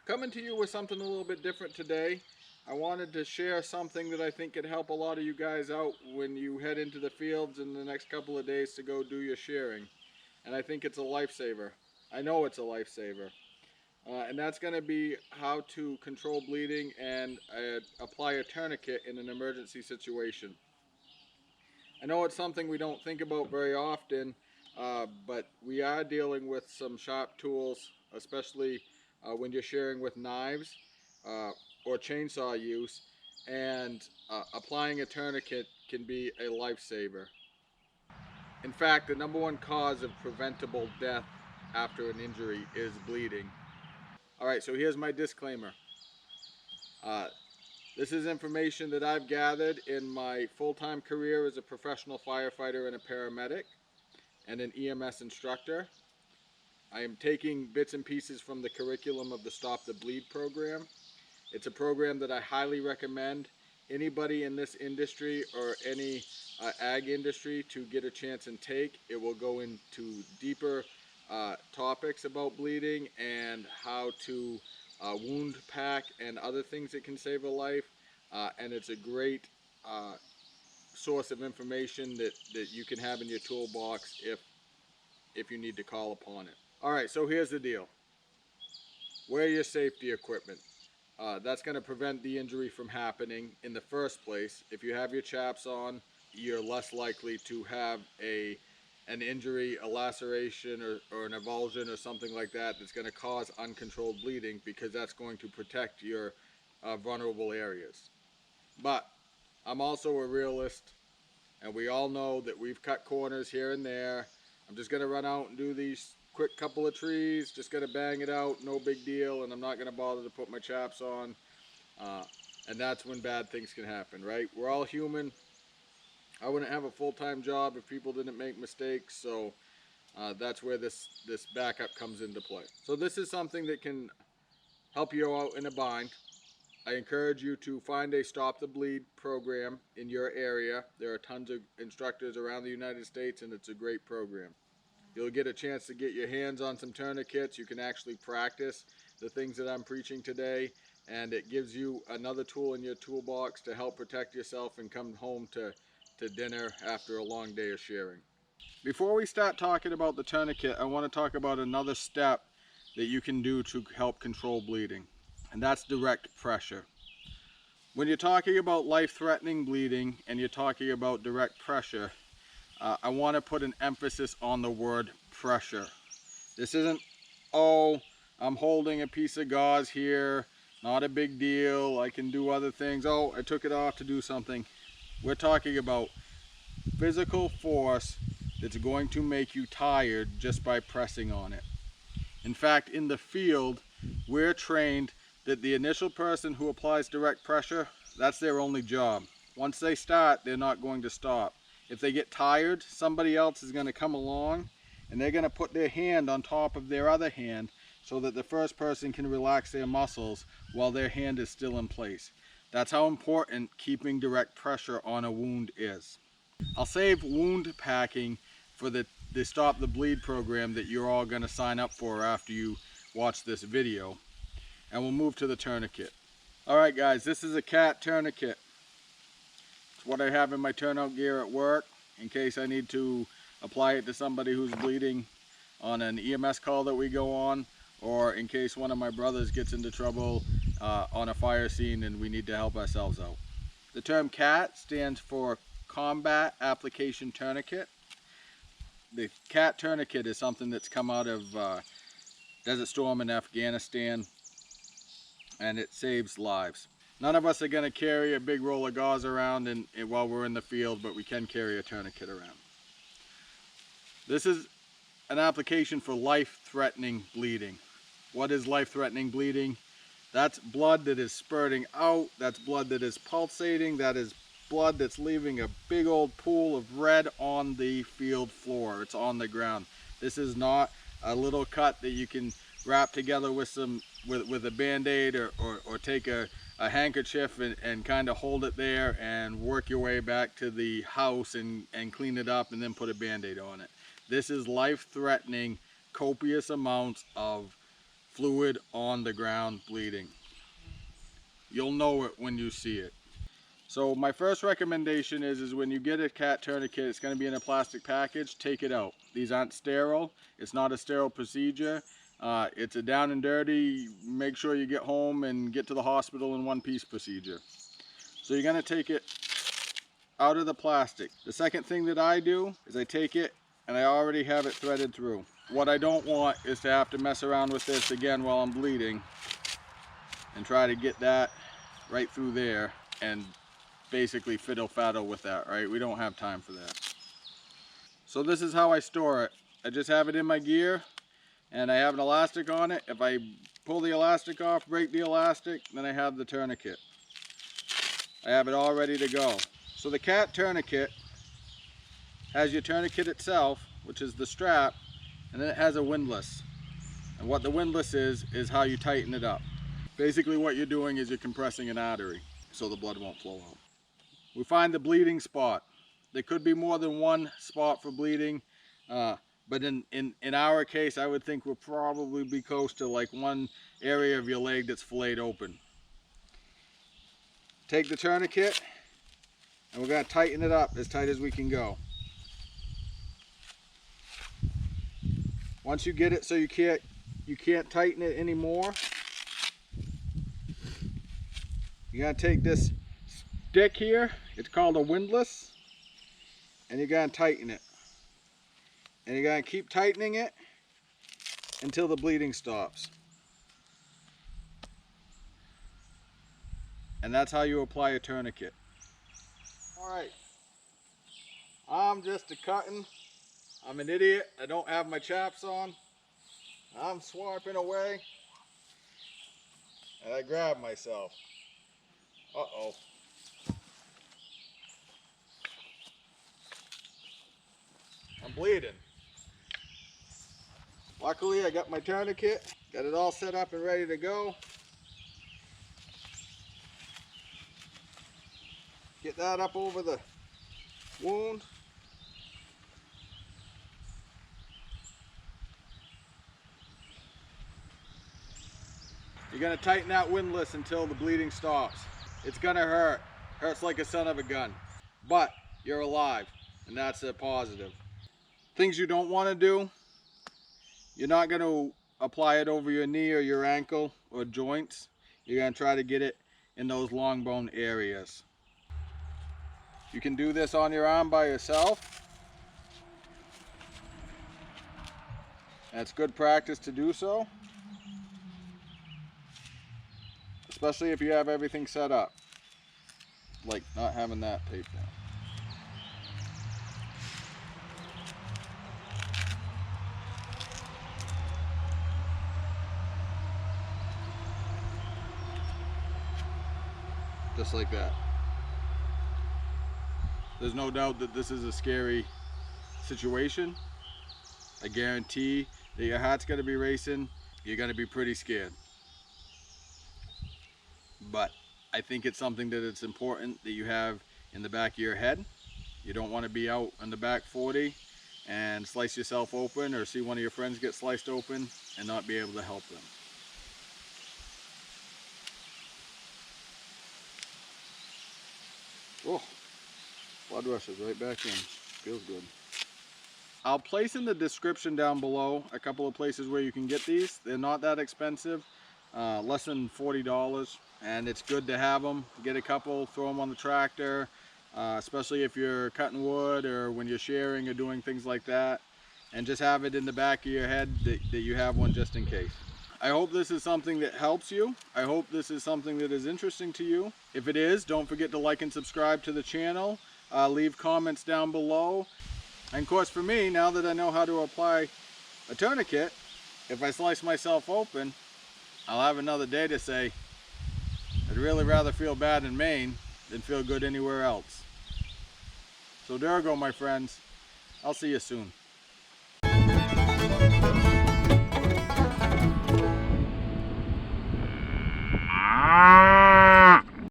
Coming to you with something a little bit different today. I wanted to share something that I think could help a lot of you guys out when you head into the fields in the next couple of days to go do your shearing. And I think it's a lifesaver. I know it's a lifesaver. And that's going to be how to control bleeding and apply a tourniquet in an emergency situation. I know it's something we don't think about very often, but we are dealing with some sharp tools, especially when you're shearing with knives or chainsaw use, and applying a tourniquet can be a lifesaver. In fact, the number one cause of preventable death after an injury is bleeding. All right, so here's my disclaimer. Uh, This is information that I've gathered in my full-time career as a professional firefighter and a paramedic and an EMS instructor. I am taking bits and pieces from the curriculum of the Stop the Bleed program. It's a program that I highly recommend anybody in this industry or any ag industry to get a chance and take. It will go into deeper topics about bleeding and how to wound pack and other things that can save a life. And it's a great source of information that you can have in your toolbox if you need to call upon it. All right, so here's the deal. Wear your safety equipment. That's going to prevent the injury from happening in the first place. If you have your chaps on, you're less likely to have an injury, a laceration, or an avulsion or something like that that's going to cause uncontrolled bleeding, because that's going to protect your vulnerable areas. But I'm also a realist, and we all know that we've cut corners here and there. I'm just going to run out and do these quick couple of trees, just going to bang it out, no big deal, and I'm not going to bother to put my chaps on. And that's when bad things can happen, right? We're all human. I wouldn't have a full-time job if people didn't make mistakes, so that's where this backup comes into play. So this is something that can help you out in a bind. I encourage you to find a Stop the Bleed program in your area. There are tons of instructors around the United States, and it's a great program. You'll get a chance to get your hands on some tourniquets. You can actually practice the things that I'm preaching today, and it gives you another tool in your toolbox to help protect yourself and come home to dinner after a long day of shearing. Before we start talking about the tourniquet, I want to talk about another step that you can do to help control bleeding, and that's direct pressure. When you're talking about life-threatening bleeding and you're talking about direct pressure, I want to put an emphasis on the word pressure. This isn't, oh, I'm holding a piece of gauze here, not a big deal, I can do other things, oh, I took it off to do something. We're talking about physical force that's going to make you tired just by pressing on it. In fact, in the field, we're trained that the initial person who applies direct pressure, that's their only job. Once they start, they're not going to stop. If they get tired, somebody else is going to come along and they're going to put their hand on top of their other hand so that the first person can relax their muscles while their hand is still in place. That's how important keeping direct pressure on a wound is. I'll save wound packing for the Stop the Bleed program that you're all going to sign up for after you watch this video. And we'll move to the tourniquet. Alright guys, this is a c.a.t tourniquet. It's what I have in my turnout gear at work in case I need to apply it to somebody who's bleeding on an EMS call that we go on, or in case one of my brothers gets into trouble on a fire scene and we need to help ourselves out. The term c.a.t stands for Combat Application Tourniquet. The c.a.t tourniquet is something that's come out of Desert Storm in Afghanistan, and it saves lives. None of us are going to carry a big roll of gauze around while we're in the field, but we can carry a tourniquet around. This is an application for life-threatening bleeding. What is life-threatening bleeding? That's blood that is spurting out, that's blood that is pulsating, that is blood that's leaving a big old pool of red on the field floor. It's on the ground. This is not a little cut that you can wrap together with a band-aid or take a handkerchief and kind of hold it there and work your way back to the house and clean it up and then put a band-aid on it. This is life-threatening, copious amounts of fluid on the ground bleeding. You'll know it when you see it. So my first recommendation is when you get a cat tourniquet, it's going to be in a plastic package, take it out. These aren't sterile. It's not a sterile procedure. It's a down and dirty, make sure you get home and get to the hospital in one piece procedure. So you're going to take it out of the plastic. The second thing that I do is I take it and I already have it threaded through. What I don't want is to have to mess around with this again while I'm bleeding and try to get that right through there and basically fiddle-faddle with that, right? We don't have time for that. So this is how I store it. I just have it in my gear and I have an elastic on it. If I pull the elastic off, break the elastic, then I have the tourniquet. I have it all ready to go. So the cat tourniquet has your tourniquet itself, which is the strap, and then it has a windlass. And what the windlass is how you tighten it up. Basically what you're doing is you're compressing an artery so the blood won't flow out. We find the bleeding spot. There could be more than one spot for bleeding, but in our case, I would think we'll probably be close to like one area of your leg that's filleted open. Take the tourniquet, and we're going to tighten it up as tight as we can go. Once you get it so you can't tighten it anymore, you're going to take this stick here, it's called a windlass, and you're going to tighten it. And you're going to keep tightening it until the bleeding stops. And that's how you apply a tourniquet. Alright, I'm just a cutting. I'm an idiot. I don't have my chaps on. I'm swarping away. And I grab myself. Uh-oh. I'm bleeding. Luckily, I got my tourniquet. Got it all set up and ready to go. Get that up over the wound. You're going to tighten that windlass until the bleeding stops. It's going to hurt. Hurts like a son of a gun. But you're alive, and that's a positive. Things you don't want to do, you're not going to apply it over your knee or your ankle or joints. You're going to try to get it in those long bone areas. You can do this on your arm by yourself. That's good practice to do so, especially if you have everything set up, like not having that taped down. Just like that. There's no doubt that this is a scary situation. I guarantee that your heart's going to be racing. You're going to be pretty scared. But I think it's something that it's important that you have in the back of your head. You don't want to be out on the back 40 and slice yourself open or see one of your friends get sliced open and not be able to help them. Oh, blood rushes right back in. Feels good. I'll place in the description down below a couple of places where you can get these. They're not that expensive, less than $40, and it's good to have them. Get a couple, throw them on the tractor, especially if you're cutting wood or when you're shearing or doing things like that, and just have it in the back of your head that you have one just in case. I hope this is something that helps you. I hope this is something that is interesting to you. If it is, don't forget to like and subscribe to the channel. Leave comments down below. And of course for me, now that I know how to apply a tourniquet, if I slice myself open, I'll have another day to say, I'd really rather feel bad in Maine than feel good anywhere else. So there you go, my friends. I'll see you soon. Ah!